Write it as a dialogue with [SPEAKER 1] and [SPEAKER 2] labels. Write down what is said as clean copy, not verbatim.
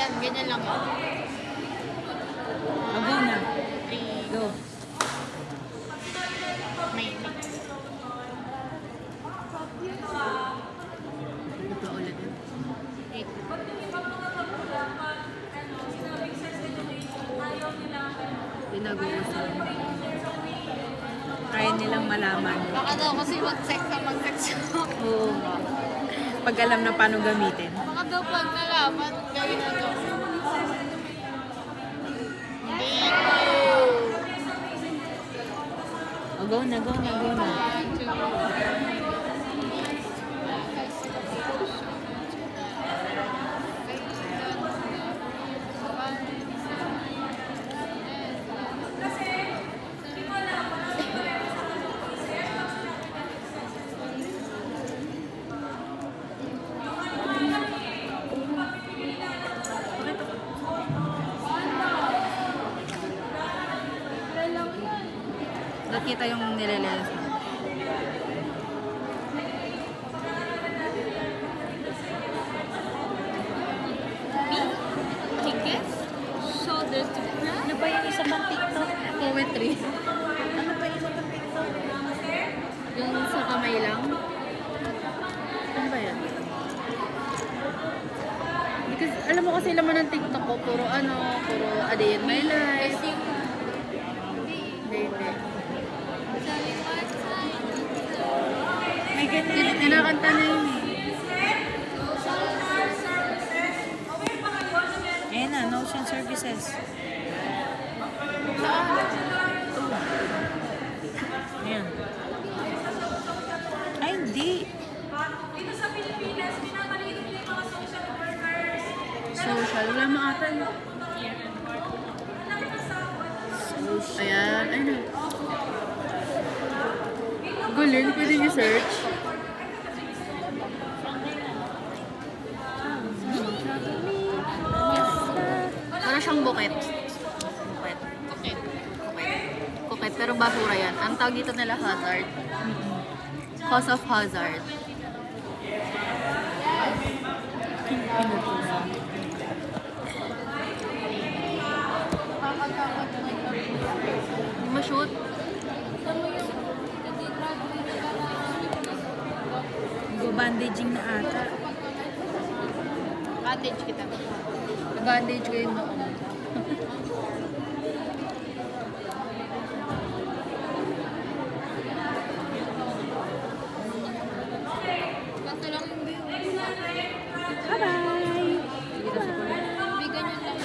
[SPEAKER 1] yan. Ganyan lang yun.
[SPEAKER 2] Go na.
[SPEAKER 1] 3.
[SPEAKER 2] Go.
[SPEAKER 1] May. Ito ulit yun. 8.
[SPEAKER 2] Pinag-uusap. Try nilang malaman.
[SPEAKER 1] Baka daw kasi mag-sex ka
[SPEAKER 2] Oo. Pag alam na paano gamitin.
[SPEAKER 1] Baka daw pag nalaman, gawin na daw.
[SPEAKER 2] Oh, go na, go na, go na. Nakita yung nilelens mo.
[SPEAKER 1] Tickets? Shoulders to cry?
[SPEAKER 2] Ano ba yung isa pang TikTok?
[SPEAKER 1] Poetry.
[SPEAKER 2] Ano ba yung isa pang TikTok?
[SPEAKER 1] Yung sa kamay lang?
[SPEAKER 2] Ano ba yan?
[SPEAKER 1] Because alam mo kasi laman ng TikTok ko, puro a day in my life. Hindi.
[SPEAKER 2] May ganyan.
[SPEAKER 1] Kinakanta na yun eh.
[SPEAKER 2] Ayan na, Notion Services. Ayan. Ay, hindi.
[SPEAKER 3] Dito sa Pilipinas, pinapaliit din mga social workers.
[SPEAKER 1] Social. Wala mo ata yun. Ayan. Ayun. Galing. Pwede niyo search. Para siyang buket. Buket. Buket. Pero basura yan. Ang tawag dito nila hazard. Cause of hazard. Ma-shoot.
[SPEAKER 2] Go-bandaging na ata.
[SPEAKER 1] Bandage kita. Bandage ko yung noon. Kaso lang yung view.
[SPEAKER 2] Bye-bye!
[SPEAKER 1] Hindi ganyan lang.